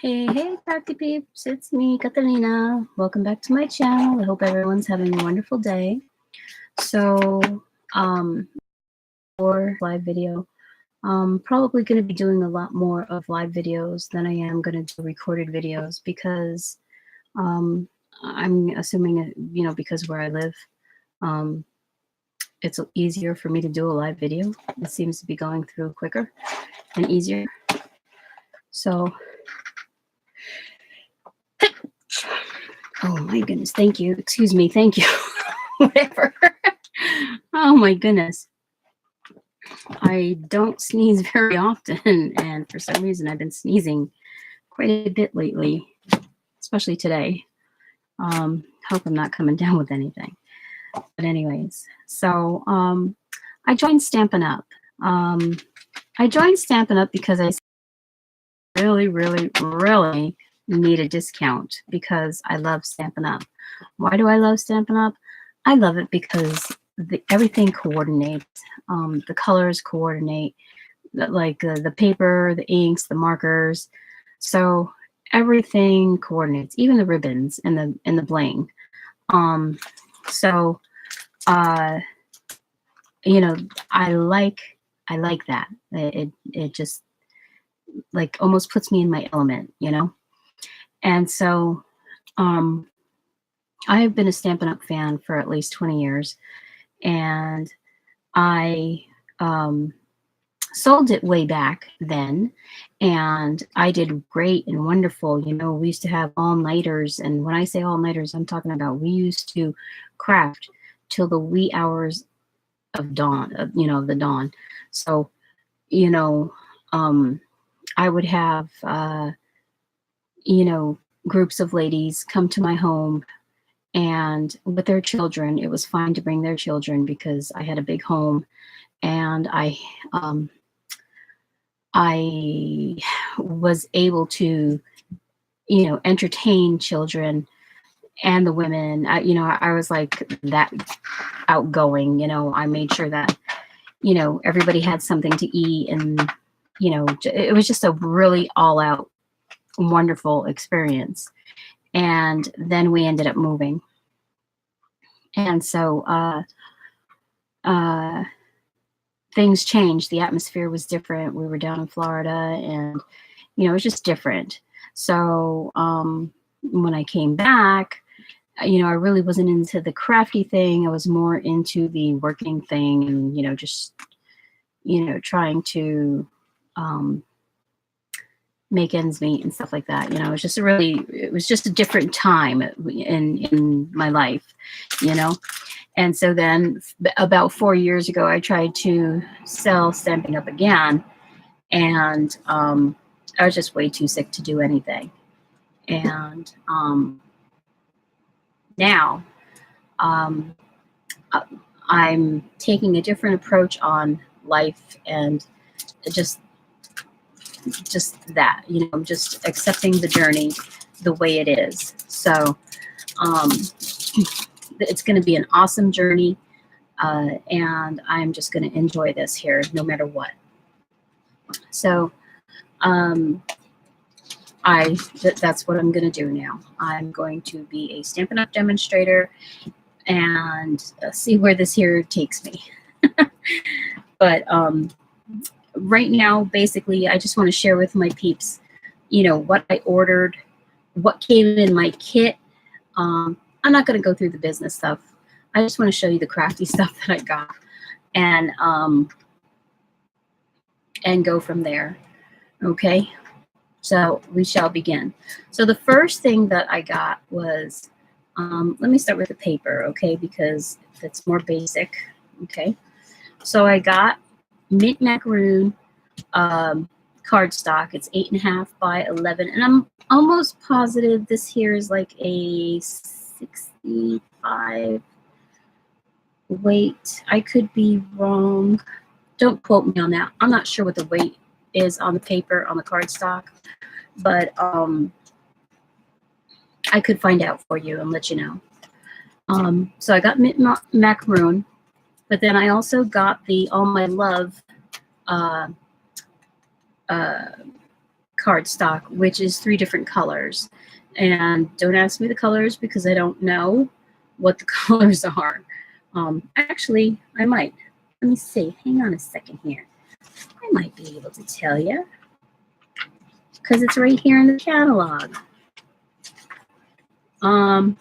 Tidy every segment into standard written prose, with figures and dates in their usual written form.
Hey, Party Peeps, it's me, Catalina. Welcome back to my channel. I hope everyone's having a wonderful day. So, for live video, probably going to be doing a lot more of live videos than I am going to do recorded videos because I'm assuming, because where I live, it's easier for me to do a live video. It seems to be going through quicker and easier. So, oh my goodness, thank you. Excuse me, thank you. Whatever. Oh my goodness. I don't sneeze very often, and for some reason I've been sneezing quite a bit lately, especially today. Hope I'm not coming down with anything. But anyways, so I joined Stampin' Up. I joined Stampin' Up because I really need a discount because I love Stampin' Up. Why do I love Stampin' Up? I love it because everything coordinates. The colors coordinate, like the paper, the inks, the markers. So everything coordinates, even the ribbons and the bling. I like that. It just like almost puts me in my element, And so I have been a Stampin' Up fan for at least 20 years, and I sold it way back then, and I did great and wonderful. We used to have all-nighters, and when I say all-nighters, I'm talking about we used to craft till the wee hours of dawn, the dawn. So, I would have, groups of ladies come to my home, and with their children. It was fine to bring their children because I had a big home, and I was able to, entertain children and the women. I was like that outgoing. I made sure that, everybody had something to eat, and, it was just a really all-out wonderful experience. And then we ended up moving. And so things changed. The atmosphere was different. We were down in Florida, and, it was just different. So when I came back, I really wasn't into the crafty thing. I was more into the working thing and, just, trying to make ends meet and stuff like that. It was just a different time in my life, And so then about 4 years ago, I tried to sell Stampin' Up again, and I was just way too sick to do anything. And now I'm taking a different approach on life, and just that, I'm just accepting the journey the way it is. So it's going to be an awesome journey, and I'm just going to enjoy this here no matter what. So that's what I'm going to do now. I'm going to be a Stampin' Up demonstrator and see where this here takes me. But right now, basically, I just want to share with my peeps, what I ordered, what came in my kit. I'm not going to go through the business stuff. I just want to show you the crafty stuff that I got, and go from there. Okay, so we shall begin. So the first thing that I got was, let me start with the paper, okay, because that's more basic. Okay, so I got mint macaroon cardstock. It's 8.5 by 11, and I'm almost positive this here is like a 65 weight. I could be wrong. Don't quote me on that. I'm not sure what the weight is on the paper, on the cardstock, but I could find out for you and let you know. So I got mint macaroon, but then I also got the All My Love cardstock, which is 3 different colors. And don't ask me the colors because I don't know what the colors are. Actually, I might. Let me see. Hang on a second here. I might be able to tell you because it's right here in the catalog. It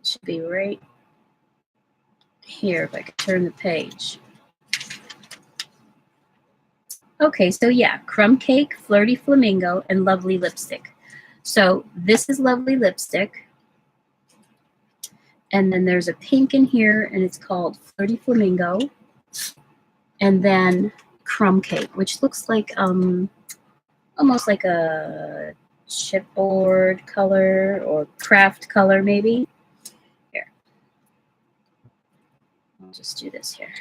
should be right here if I could turn the page. Okay, so yeah, Crumb Cake, Flirty Flamingo, and Lovely Lipstick. So this is Lovely Lipstick. And then there's a pink in here, and it's called Flirty Flamingo. And then Crumb Cake, which looks like almost like a chipboard color or craft color maybe. Here. I'll just do this here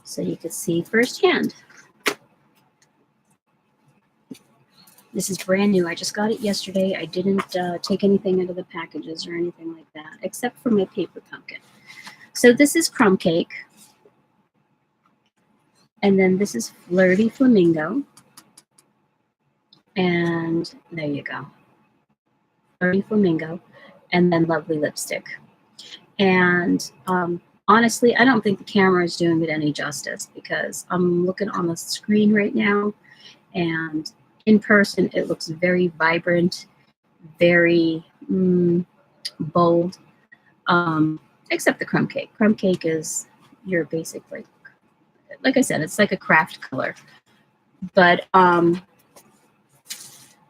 so you can see firsthand. This is brand new. I just got it yesterday. I didn't take anything out of the packages or anything like that, except for my paper pumpkin. So this is Crumb Cake. And then this is Flirty Flamingo. And there you go. Flirty Flamingo. And then Lovely Lipstick. And honestly, I don't think the camera is doing it any justice because I'm looking on the screen right now, and in person, it looks very vibrant, very bold, except the Crumb Cake. Crumb Cake is your basic, like I said, it's like a craft color. But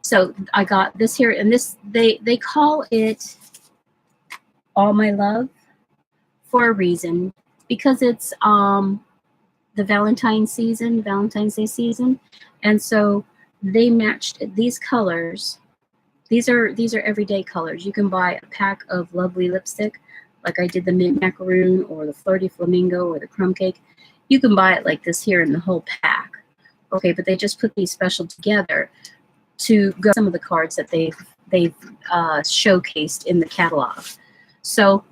so I got this here, and this they call it All My Love for a reason, because it's the Valentine's Day season, and so they matched these colors. These are everyday colors. You can buy a pack of Lovely Lipstick, like I did the Mint Macaroon or the Flirty Flamingo or the Crumb Cake. You can buy it like this here in the whole pack. Okay, but they just put these special together to go some of the cards that they've showcased in the catalog. So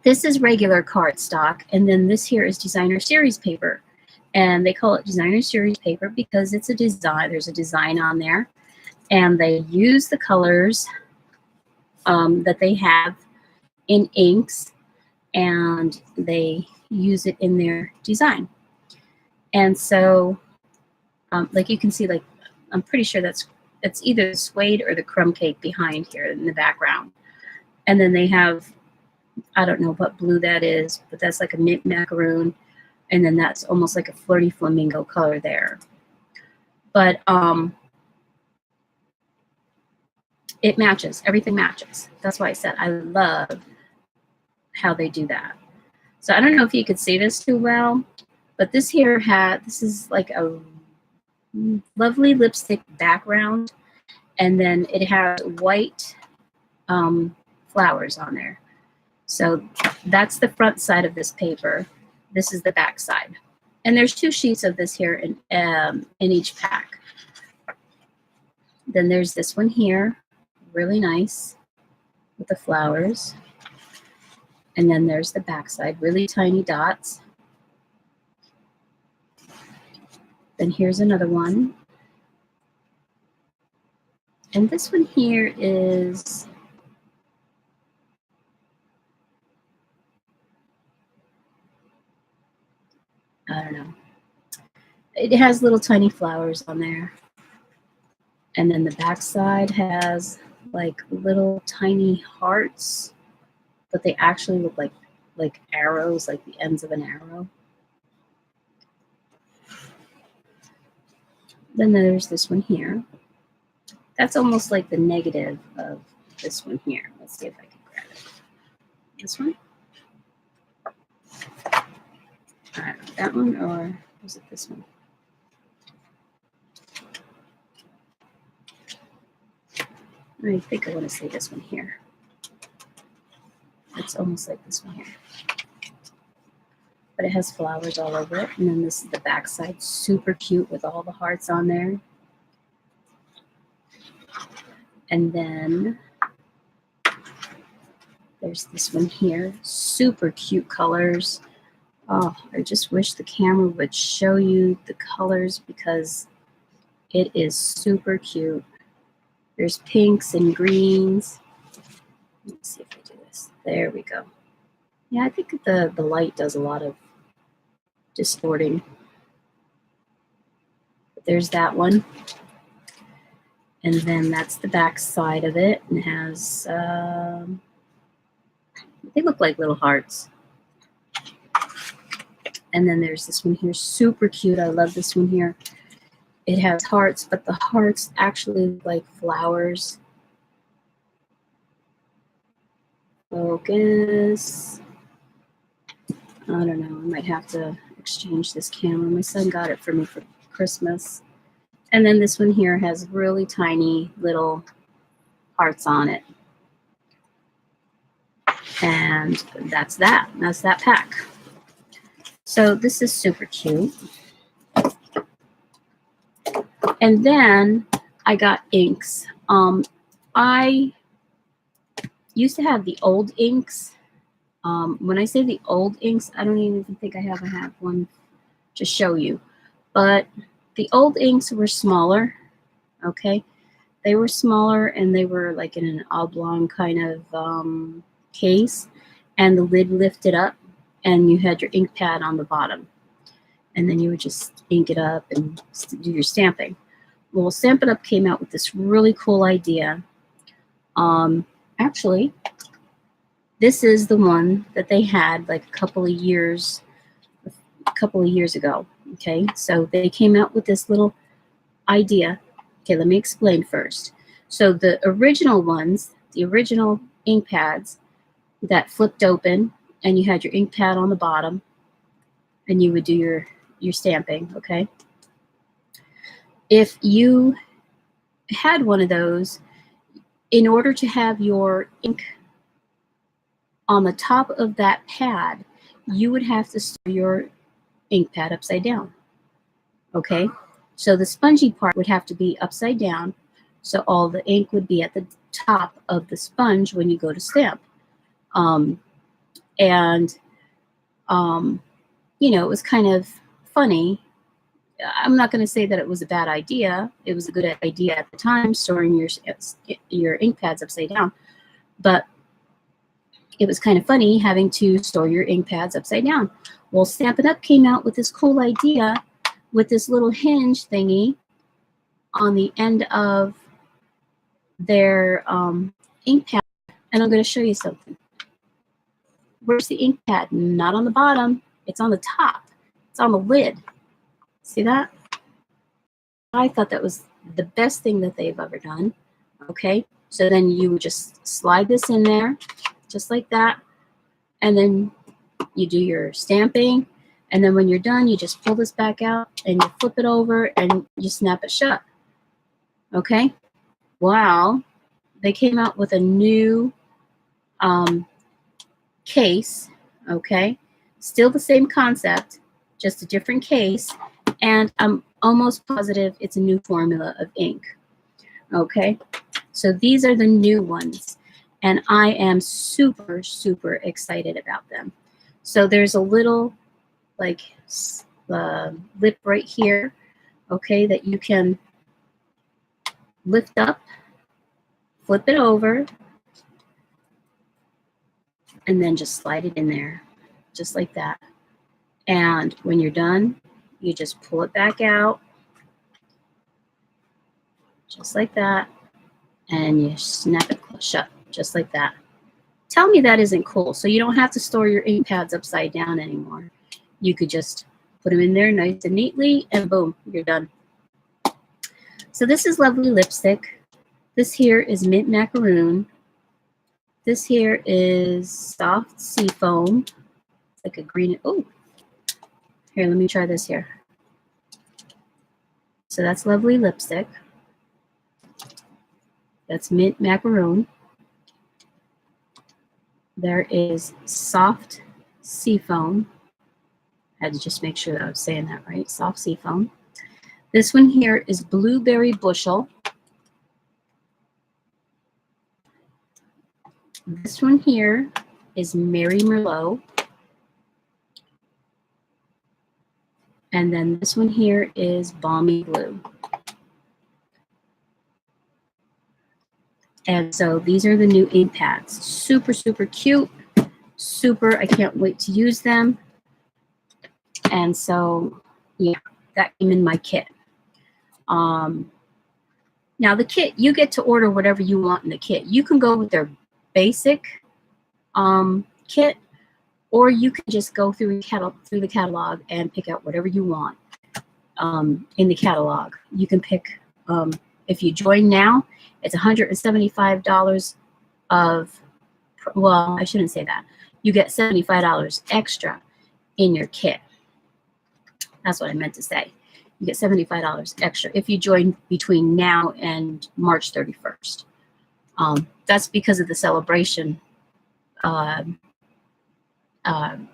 this is regular cardstock, and then this here is designer series paper. And they call it designer series paper because it's a design. There's a design on there. And they use the colors that they have in inks, and they use it in their design. And so, like you can see, like I'm pretty sure that's either the suede or the Crumb Cake behind here in the background. And then they have, I don't know what blue that is, but that's like a mint macaroon. And then that's almost like a Flirty Flamingo color there. But it matches. Everything matches. That's why I said I love how they do that. So I don't know if you could see this too well, but this here this is like a Lovely Lipstick background, and then it has white flowers on there. So that's the front side of this paper. This is the back side. And there's 2 sheets of this here in each pack. Then there's this one here, really nice with the flowers. And then there's the back side, really tiny dots. Then here's another one. And this one here is I don't know. It has little tiny flowers on there. And then the back side has like little tiny hearts, but they actually look like arrows, like the ends of an arrow. Then there's this one here. That's almost like the negative of this one here. Let's see if I can grab it. This one? I don't know, that one, or was it this one? I think I want to say this one here. It's almost like this one here. But it has flowers all over it. And then this is the back side, super cute with all the hearts on there. And then there's this one here, super cute colors. Oh, I just wish the camera would show you the colors because it is super cute. There's pinks and greens. Let's see if I do this. There we go. Yeah, I think the light does a lot of distorting. But there's that one. And then that's the back side of it. And it has, they look like little hearts. And then there's this one here, super cute. I love this one here. It has hearts, but the hearts actually look like flowers. Focus. I don't know. I might have to exchange this camera. My son got it for me for Christmas. And then this one here has really tiny little hearts on it. And that's that. That's that pack. So this is super cute. And then I got inks. I used to have the old inks. When I say the old inks, I don't even think I have one to show you. But the old inks were smaller, okay? They were smaller and they were like in an oblong kind of case, and the lid lifted up and you had your ink pad on the bottom. And then you would just ink it up and do your stamping. Well, StampinUp came out with this really cool idea. Actually, this is the one that they had like a couple of years ago. Okay, so they came out with this little idea. Okay, let me explain first. So the original ones, the original ink pads that flipped open and you had your ink pad on the bottom and you would do your stamping, okay? If you had one of those, in order to have your ink on the top of that pad, you would have to store your ink pad upside down, okay? So the spongy part would have to be upside down, so all the ink would be at the top of the sponge when you go to stamp. You know, it was kind of funny. I'm not going to say that it was a bad idea. It was a good idea at the time, storing your ink pads upside down. But it was kind of funny having to store your ink pads upside down. Well, Stampin' Up! Came out with this cool idea with this little hinge thingy on the end of their ink pad. And I'm going to show you something. Where's the ink pad? Not on the bottom. It's on the top. It's on the lid. See that? I thought that was the best thing that they've ever done. Okay, so then you would just slide this in there, just like that, and then you do your stamping, and then when you're done, you just pull this back out, and you flip it over, and you snap it shut. Okay? Wow. They came out with a new case, okay? Still the same concept, just a different case, and I'm almost positive it's a new formula of ink. Okay, so these are the new ones, and I am super, super excited about them. So there's a little like lip right here, okay, that you can lift up, flip it over, and then just slide it in there, just like that. And when you're done, you just pull it back out, just like that, and you snap it shut, just like that. Tell me that isn't cool. So you don't have to store your ink pads upside down anymore. You could just put them in there nice and neatly, and boom, you're done. So this is lovely lipstick. This here is mint macaroon. This here is soft seafoam. It's like a green. Oh, here, let me try this here. So that's lovely lipstick. That's mint macaroon. There is soft seafoam. I had to just make sure that I was saying that right. Soft seafoam. This one here is blueberry bushel. This one here is Mary Merlot. And then this one here is Balmy Blue. And so these are the new ink pads. Super, super cute. Super, I can't wait to use them. And so, yeah, that came in my kit. Now the kit, you get to order whatever you want in the kit. You can go with their basic kit, or you can just go through the catalog and pick out whatever you want in the catalog. You can pick, if you join now, it's $175 of, well, I shouldn't say that. You get $75 extra in your kit. That's what I meant to say. You get $75 extra if you join between now and March 31st. That's because of the celebration. I don't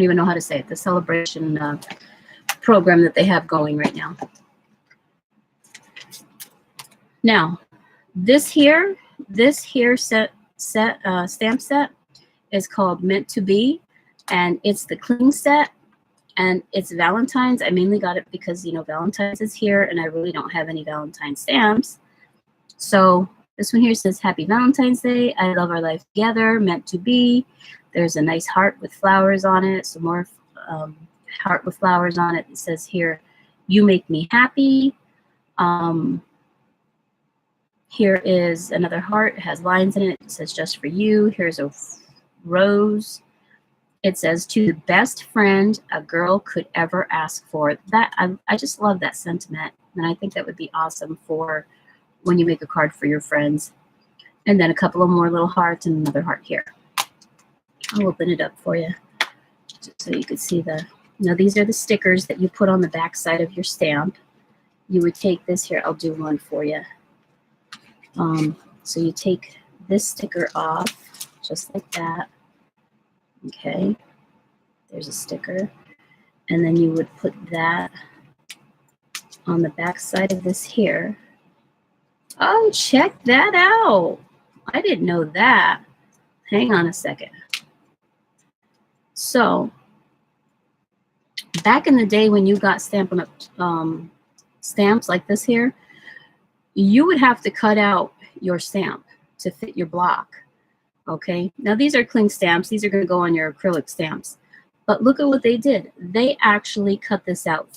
even know how to say it. The celebration program that they have going right now. Now, this here stamp set is called Meant to Be, and it's the cling set, and it's Valentine's. I mainly got it because, you know, Valentine's is here, and I really don't have any Valentine's stamps. So this one here says, Happy Valentine's Day. I love our life together. Meant to be. There's a nice heart with flowers on it. Some more heart with flowers on it. It says here, you make me happy. Here is another heart. It has lines in it. It says, just for you. Here's a rose. It says, to the best friend a girl could ever ask for. That I just love that sentiment. And I think that would be awesome for when you make a card for your friends. And then a couple of more little hearts and another heart here. I'll open it up for you just so you can see the, now these are the stickers that you put on the back side of your stamp. You would take this here. I'll do one for you. So you take this sticker off just like that. Okay, there's a sticker, and then you would put that on the back side of this here. Oh, check that out. I didn't know that. Hang on a second. So back in the day when you got StampinUp stamps like this here, you would have to cut out your stamp to fit your block. Okay, now these are cling stamps. These are going to go on your acrylic stamps. But look at what they did. They actually cut this out